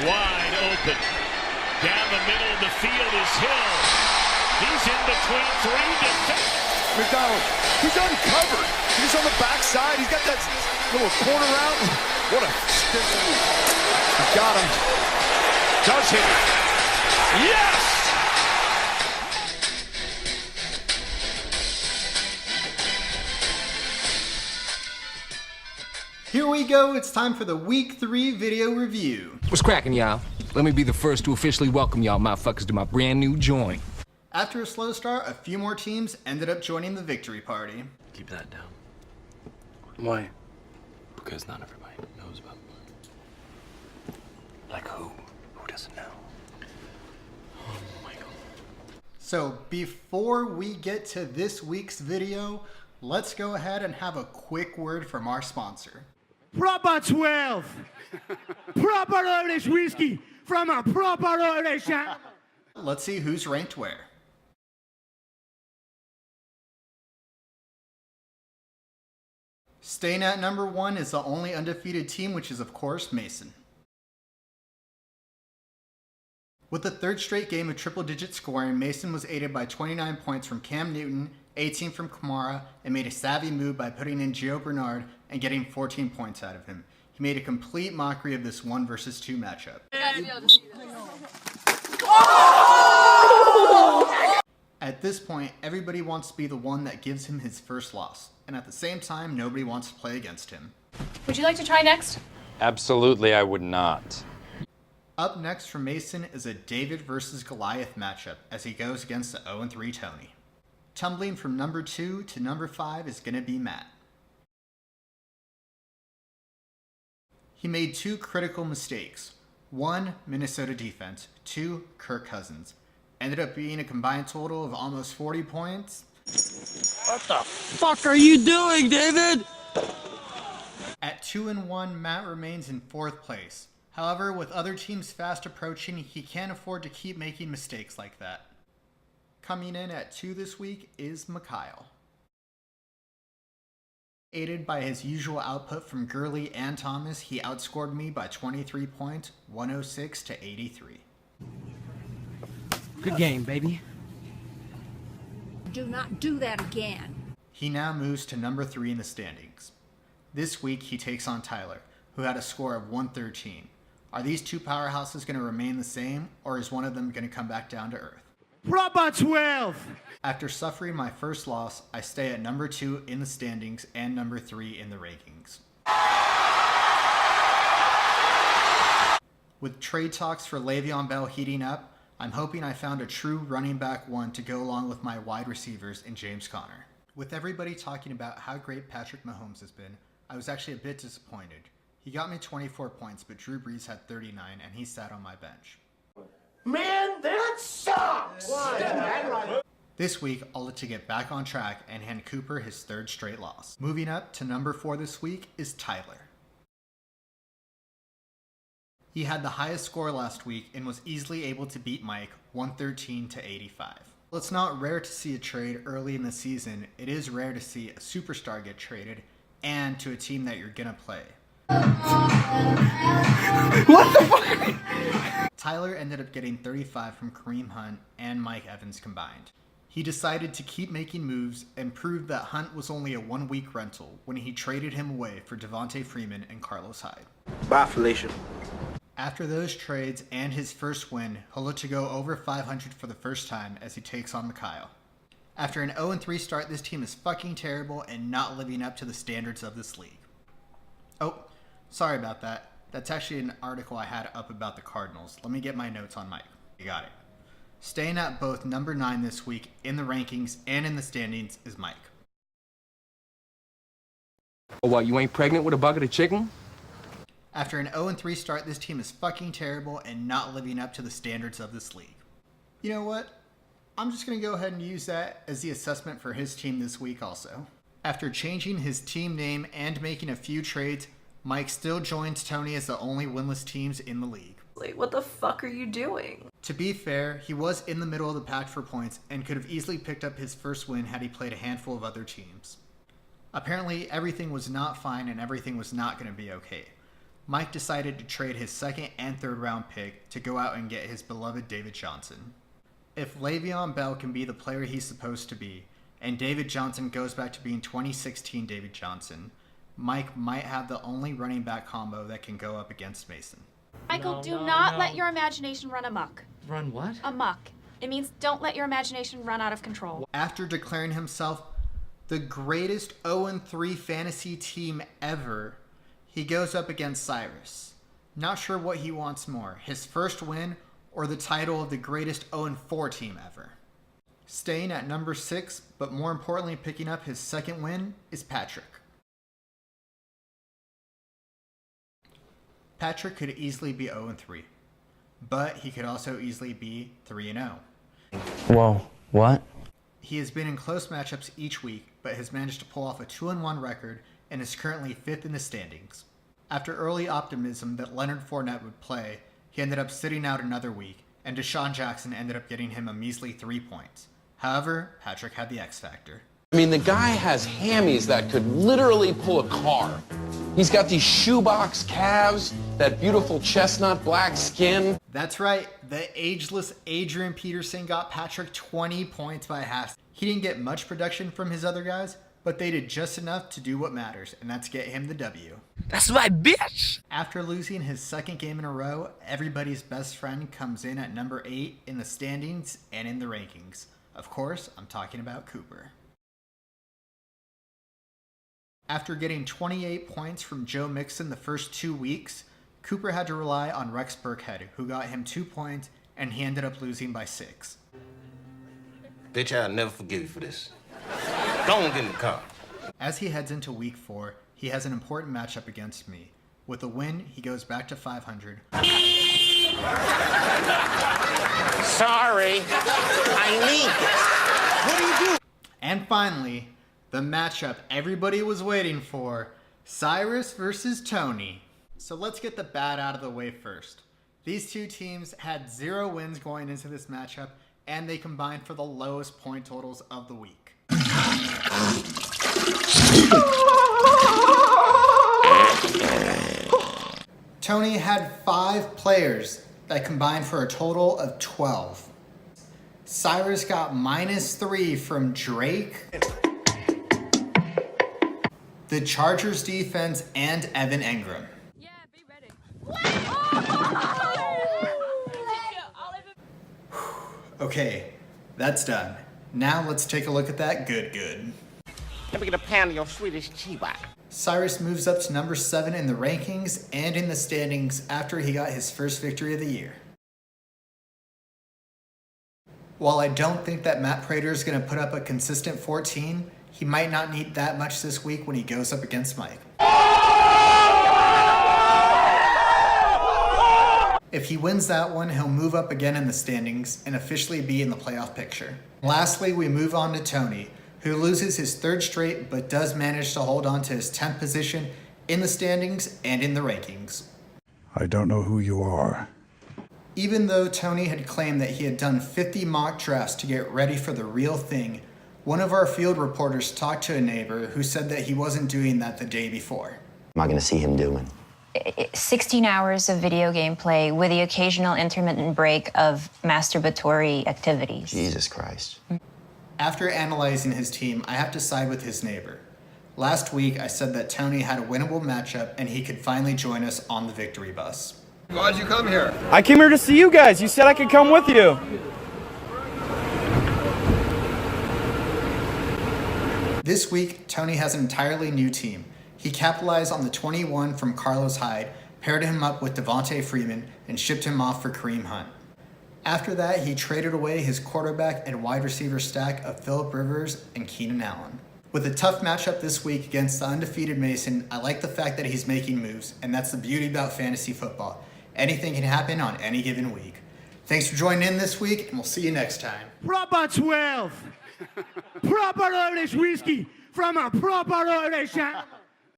Wide open. Down the middle of the field is Hill. He's in between three defenders. McDonald, he's uncovered. He's on the backside. He's got that little corner out. What a stiff move. He got him. Does hit it. Yes! Here we go, it's time for the Week 3 video review. What's cracking, y'all? Let me be the first to officially welcome y'all motherfuckers to my brand new joint. After a slow start, a few more teams ended up joining the victory party. Keep that down. Why? Because not everybody knows about it. Like who? Who doesn't know? Oh, Michael. So before we get to this week's video, let's go ahead and have a quick word from our sponsor. Proper 12. Proper Irish whiskey from a proper Irish. Let's see who's ranked where. Staying at number 1 is the only undefeated team, which is of course Mason. With the third straight game of triple-digit scoring, Mason was aided by 29 points from Cam Newton, 18 from Kamara, and made a savvy move by putting in Gio Bernard and getting 14 points out of him. He made a complete mockery of this 1 versus 2 matchup. At this point, everybody wants to be the one that gives him his first loss, and at the same time, nobody wants to play against him. Would you like to try next? Absolutely, I would not. Up next for Mason is a David versus Goliath matchup as he goes against the 0-3 Tony. Tumbling from number 2 to number 5 is going to be Matt. He made 2 critical mistakes. 1, Minnesota defense. 2, Kirk Cousins. Ended up being a combined total of almost 40 points. What the fuck are you doing, David? At 2-1, Matt remains in 4th place. However, with other teams fast approaching, he can't afford to keep making mistakes like that. Coming in at 2 this week is Mikhail. Aided by his usual output from Gurley and Thomas, he outscored me by 23 points, 106 to 83. Good game, baby. Do not do that again. He now moves to number 3 in the standings. This week he takes on Tyler, who had a score of 113. Are these two powerhouses going to remain the same, or is one of them going to come back down to earth? Proper 12. After suffering my first loss, I stay at number 2 in the standings and number 3 in the rankings. With trade talks for Le'Veon Bell heating up, I'm hoping I found a true running back 1 to go along with my wide receivers in James Conner. With everybody talking about how great Patrick Mahomes has been, I was actually a bit disappointed. He got me 24 points, but Drew Brees had 39 and he sat on my bench. Man, that sucks! This week, I'll look to get back on track and hand Cooper his 3rd straight loss. Moving up to number 4 this week is Tyler. He had the highest score last week and was easily able to beat Mike 113 to 85. While it's not rare to see a trade early in the season, it is rare to see a superstar get traded and to a team that you're gonna play. What the fuck? Tyler ended up getting 35 from Kareem Hunt and Mike Evans combined. He decided to keep making moves and proved that Hunt was only a 1-week rental when he traded him away for Devontae Freeman and Carlos Hyde. Bye, Felicia. After those trades and his first win, he'll look to go over 500 for the first time as he takes on Mikhail. After an 0-3 start, this team is fucking terrible and not living up to the standards of this league. Oh, sorry about that. That's actually an article I had up about the Cardinals. Let me get my notes on Mike. You got it. Staying at both number 9 this week in the rankings and in the standings is Mike. Oh, what, you ain't pregnant with a bucket of chicken? After an 0-3 start, this team is fucking terrible and not living up to the standards of this league. You know what? I'm just going to go ahead and use that as the assessment for his team this week also. After changing his team name and making a few trades, Mike still joins Tony as the only winless teams in the league. Like, what the fuck are you doing? To be fair, he was in the middle of the pack for points and could have easily picked up his first win had he played a handful of other teams. Apparently, everything was not fine and everything was not going to be okay. Mike decided to trade his second and third round pick to go out and get his beloved David Johnson. If Le'Veon Bell can be the player he's supposed to be, and David Johnson goes back to being 2016 David Johnson, Mike might have the only running back combo that can go up against Mason. Michael, do not let your imagination run amok. Run what? Amok. It means don't let your imagination run out of control. After declaring himself the greatest 0-3 fantasy team ever, he goes up against Cyrus. Not sure what he wants more, his first win or the title of the greatest 0-4 team ever. Staying at number 6, but more importantly picking up his second win, is Patrick. Patrick could easily be 0-3, but he could also easily be 3-0. Whoa, what? He has been in close matchups each week, but has managed to pull off a 2-1 record and is currently 5th in the standings. After early optimism that Leonard Fournette would play, he ended up sitting out another week, and Deshaun Jackson ended up getting him a measly 3 points. However, Patrick had the X factor. I mean, the guy has hammies that could literally pull a car. He's got these shoebox calves, that beautiful chestnut black skin. That's right, the ageless Adrian Peterson got Patrick 20 points by half. He didn't get much production from his other guys, but they did just enough to do what matters, and that's get him the W. That's my bitch! After losing his second game in a row, everybody's best friend comes in at number 8 in the standings and in the rankings. Of course, I'm talking about Cooper. After getting 28 points from Joe Mixon the first 2 weeks, Cooper had to rely on Rex Burkhead, who got him 2 points, and he ended up losing by 6. Bitch, I'll never forgive you for this. Don't get in the car. As he heads into week 4, he has an important matchup against me. With a win, he goes back to 500. Sorry, I need this. What are you doing? And finally, the matchup everybody was waiting for, Cyrus versus Tony. So let's get the bad out of the way first. These two teams had 0 wins going into this matchup, and they combined for the lowest point totals of the week. Tony had 5 players that combined for a total of 12. Cyrus got -3 from Drake, the Chargers defense, and Evan Engram. Yeah, be ready. Okay, that's done. Now let's take a look at that good. Let me get a pound of your Swedish cheese. Cyrus moves up to number 7 in the rankings and in the standings after he got his first victory of the year. While I don't think that Matt Prater is going to put up a consistent 14, he might not need that much this week when he goes up against Mike. If he wins that one, he'll move up again in the standings and officially be in the playoff picture. Lastly, we move on to Tony, who loses his 3rd straight but does manage to hold on to his 10th position in the standings and in the rankings. I don't know who you are. Even though Tony had claimed that he had done 50 mock drafts to get ready for the real thing, one of our field reporters talked to a neighbor who said that he wasn't doing that the day before. Am I going to see him doing? 16 hours of video game play with the occasional intermittent break of masturbatory activities. Jesus Christ. After analyzing his team, I have to side with his neighbor. Last week, I said that Tony had a winnable matchup and he could finally join us on the victory bus. Why'd you come here? I came here to see you guys. You said I could come with you. This week, Tony has an entirely new team. He capitalized on the 21 from Carlos Hyde, paired him up with Devontae Freeman, and shipped him off for Kareem Hunt. After that, he traded away his quarterback and wide receiver stack of Phillip Rivers and Keenan Allen. With a tough matchup this week against the undefeated Mason, I like the fact that he's making moves, and that's the beauty about fantasy football. Anything can happen on any given week. Thanks for joining in this week, and we'll see you next time. Proper 12. Proper Irish whiskey from a proper Irish